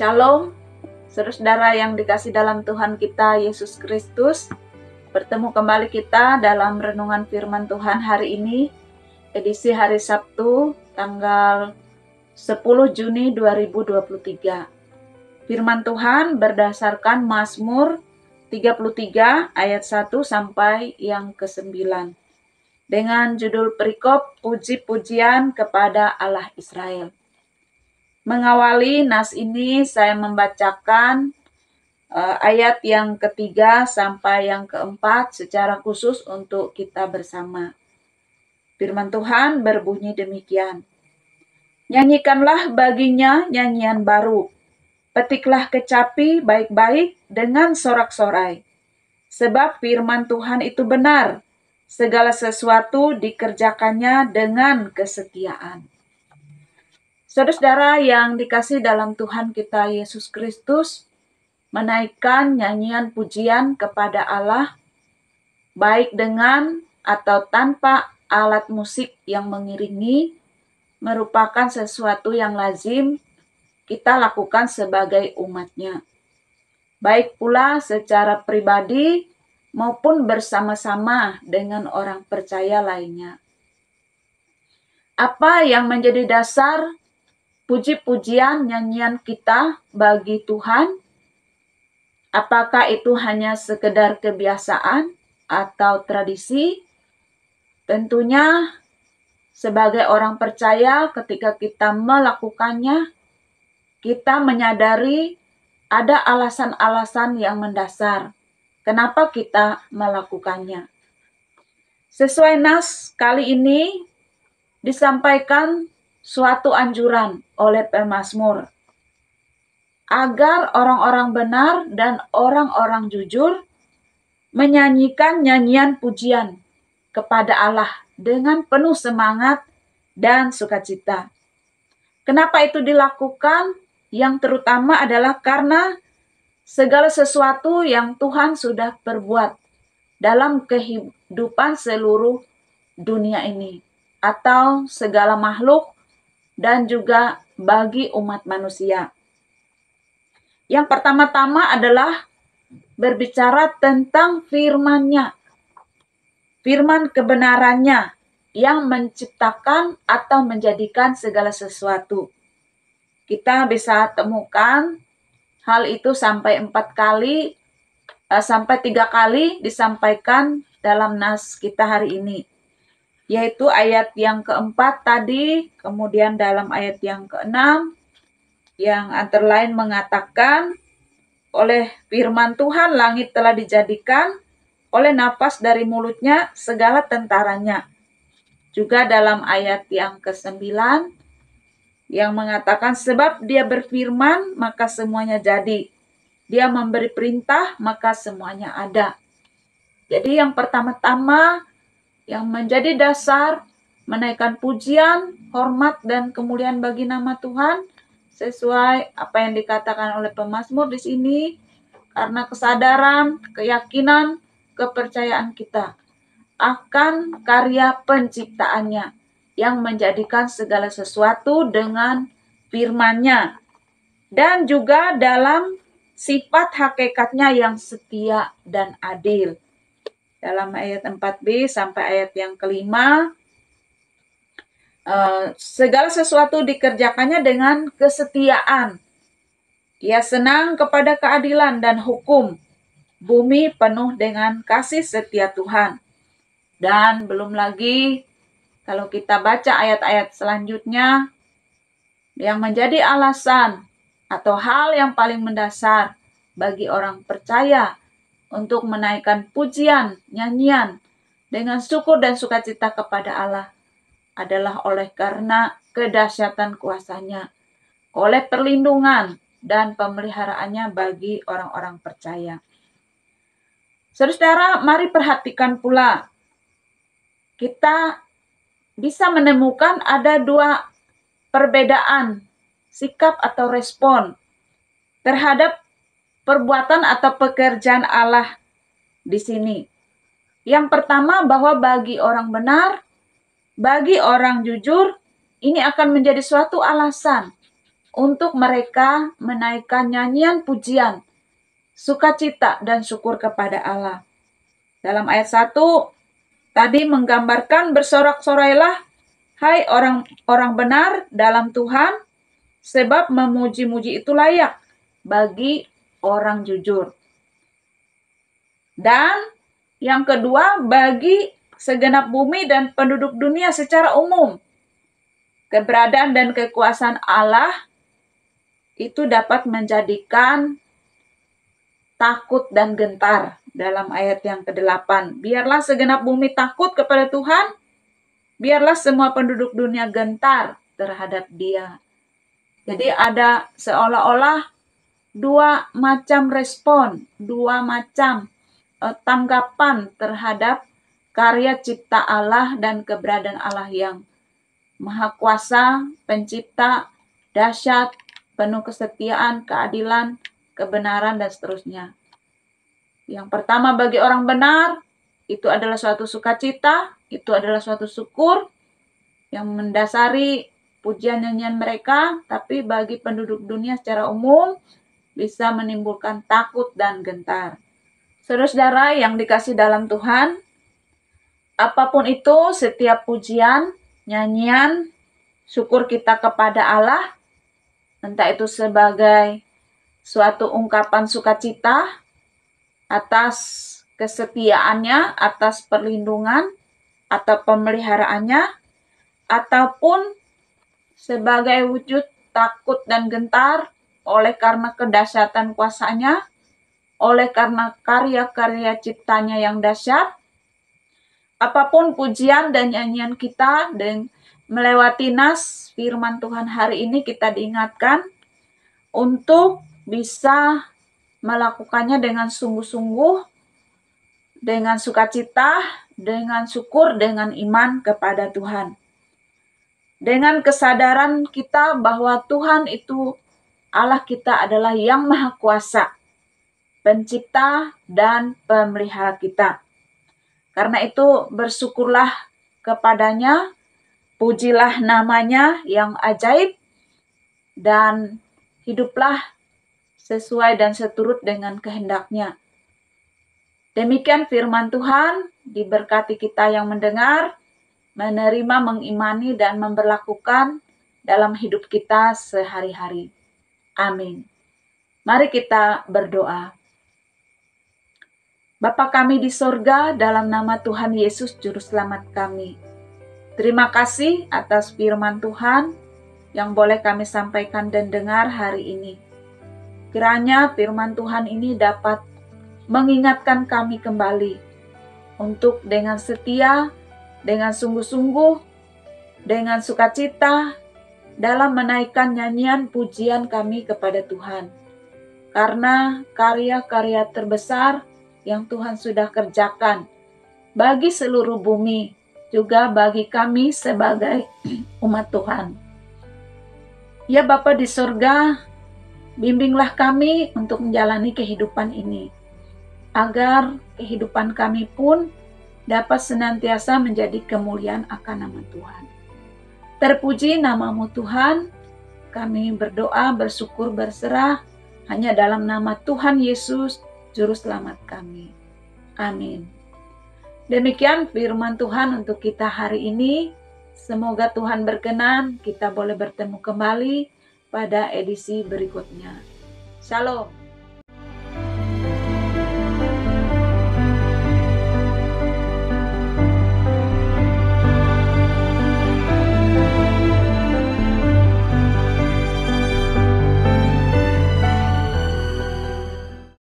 Shalom, saudara-saudara yang dikasih dalam Tuhan kita Yesus Kristus. Bertemu kembali kita dalam renungan firman Tuhan hari ini, edisi hari Sabtu, tanggal 10 Juni 2023. Firman Tuhan berdasarkan Mazmur 33 ayat 1 sampai yang ke-9. Dengan judul perikop puji-pujian kepada Allah Israel. Mengawali nas ini saya membacakan ayat yang ketiga sampai yang keempat secara khusus untuk kita bersama. Firman Tuhan berbunyi demikian. Nyanyikanlah baginya nyanyian baru. Petiklah kecapi baik-baik dengan sorak-sorai. Sebab firman Tuhan itu benar. Segala sesuatu dikerjakannya dengan kesetiaan. Saudara-saudara yang dikasih dalam Tuhan kita Yesus Kristus, menaikkan nyanyian pujian kepada Allah, baik dengan atau tanpa alat musik yang mengiringi, merupakan sesuatu yang lazim kita lakukan sebagai umatnya. Baik pula secara pribadi maupun bersama-sama dengan orang percaya lainnya. Apa yang menjadi dasar puji-pujian nyanyian kita bagi Tuhan? Apakah itu hanya sekedar kebiasaan atau tradisi? Tentunya sebagai orang percaya ketika kita melakukannya, kita menyadari ada alasan-alasan yang mendasar kenapa kita melakukannya. Sesuai nas kali ini disampaikan suatu anjuran oleh pemazmur agar orang-orang benar dan orang-orang jujur menyanyikan nyanyian pujian kepada Allah dengan penuh semangat dan sukacita. Kenapa itu dilakukan? Yang terutama adalah karena segala sesuatu yang Tuhan sudah perbuat dalam kehidupan seluruh dunia ini atau segala makhluk dan juga bagi umat manusia. Yang pertama-tama adalah berbicara tentang firman-Nya, firman kebenarannya yang menciptakan atau menjadikan segala sesuatu. Kita bisa temukan hal itu sampai 3 kali disampaikan dalam nas kita hari ini. Yaitu ayat yang keempat tadi, kemudian dalam ayat yang keenam, yang antara lain mengatakan, oleh firman Tuhan langit telah dijadikan, oleh nafas dari mulutnya segala tentaranya. Juga dalam ayat yang ke-9, yang mengatakan, sebab dia berfirman, maka semuanya jadi. Dia memberi perintah, maka semuanya ada. Jadi yang pertama-tama, yang menjadi dasar menaikkan pujian, hormat, dan kemuliaan bagi nama Tuhan sesuai apa yang dikatakan oleh pemazmur di sini, karena kesadaran, keyakinan, kepercayaan kita akan karya penciptaannya yang menjadikan segala sesuatu dengan firman-Nya dan juga dalam sifat hakikatnya yang setia dan adil. Dalam ayat 4b sampai ayat yang kelima, segala sesuatu dikerjakannya dengan kesetiaan. Ia senang kepada keadilan dan hukum. Bumi penuh dengan kasih setia Tuhan. Dan belum lagi, kalau kita baca ayat-ayat selanjutnya, yang menjadi alasan atau hal yang paling mendasar bagi orang percaya untuk menaikkan pujian, nyanyian dengan syukur dan sukacita kepada Allah adalah oleh karena kedahsyatan kuasa-Nya, oleh perlindungan dan pemeliharaannya bagi orang-orang percaya. Saudara, mari perhatikan pula, kita bisa menemukan ada 2 perbedaan sikap atau respon terhadap perbuatan atau pekerjaan Allah di sini. Yang pertama, bahwa bagi orang benar, bagi orang jujur, ini akan menjadi suatu alasan untuk mereka menaikkan nyanyian pujian, sukacita dan syukur kepada Allah. Dalam ayat 1 tadi menggambarkan bersorak-sorailah hai orang-orang benar dalam Tuhan, sebab memuji-muji itu layak bagi orang jujur. Dan yang kedua, bagi segenap bumi dan penduduk dunia secara umum, keberadaan dan kekuasaan Allah itu dapat menjadikan takut dan gentar. Dalam ayat yang ke-8, biarlah segenap bumi takut kepada Tuhan, biarlah semua penduduk dunia gentar terhadap Dia. Jadi ada seolah-olah dua macam respon, dua macam tanggapan terhadap karya cipta Allah dan keberadaan Allah yang Maha Kuasa, Pencipta, dahsyat, penuh kesetiaan, keadilan, kebenaran, dan seterusnya. Yang pertama, bagi orang benar, itu adalah suatu sukacita, itu adalah suatu syukur yang mendasari pujian nyanyian mereka, tapi bagi penduduk dunia secara umum bisa menimbulkan takut dan gentar. Saudara-saudara yang dikasih dalam Tuhan, apapun itu, setiap pujian, nyanyian, syukur kita kepada Allah, entah itu sebagai suatu ungkapan sukacita atas kesetiaannya, atas perlindungan atau pemeliharaannya, ataupun sebagai wujud takut dan gentar oleh karena kedahsyatan kuasa-Nya, oleh karena karya-karya ciptanya yang dahsyat. Apapun pujian dan nyanyian kita dan melewati nas firman Tuhan hari ini, kita diingatkan untuk bisa melakukannya dengan sungguh-sungguh, dengan sukacita, dengan syukur, dengan iman kepada Tuhan. Dengan kesadaran kita bahwa Tuhan itu, Allah kita adalah yang Maha Kuasa, Pencipta dan Pemelihara kita. Karena itu bersyukurlah kepadanya, pujilah namanya yang ajaib, dan hiduplah sesuai dan seturut dengan kehendak-Nya. Demikian firman Tuhan, diberkati kita yang mendengar, menerima, mengimani, dan memberlakukan dalam hidup kita sehari-hari. Amin. Mari kita berdoa. Bapa kami di sorga, dalam nama Tuhan Yesus Juru Selamat kami, terima kasih atas firman Tuhan yang boleh kami sampaikan dan dengar hari ini. Kiranya firman Tuhan ini dapat mengingatkan kami kembali untuk dengan setia, dengan sungguh-sungguh, dengan sukacita dalam menaikkan nyanyian pujian kami kepada Tuhan. Karena karya-karya terbesar yang Tuhan sudah kerjakan bagi seluruh bumi, juga bagi kami sebagai umat Tuhan. Ya Bapa di surga, bimbinglah kami untuk menjalani kehidupan ini, agar kehidupan kami pun dapat senantiasa menjadi kemuliaan akan nama Tuhan. Terpuji namamu Tuhan, kami berdoa, bersyukur, berserah hanya dalam nama Tuhan Yesus, Juru Selamat kami. Amin. Demikian firman Tuhan untuk kita hari ini. Semoga Tuhan berkenan kita boleh bertemu kembali pada edisi berikutnya. Shalom.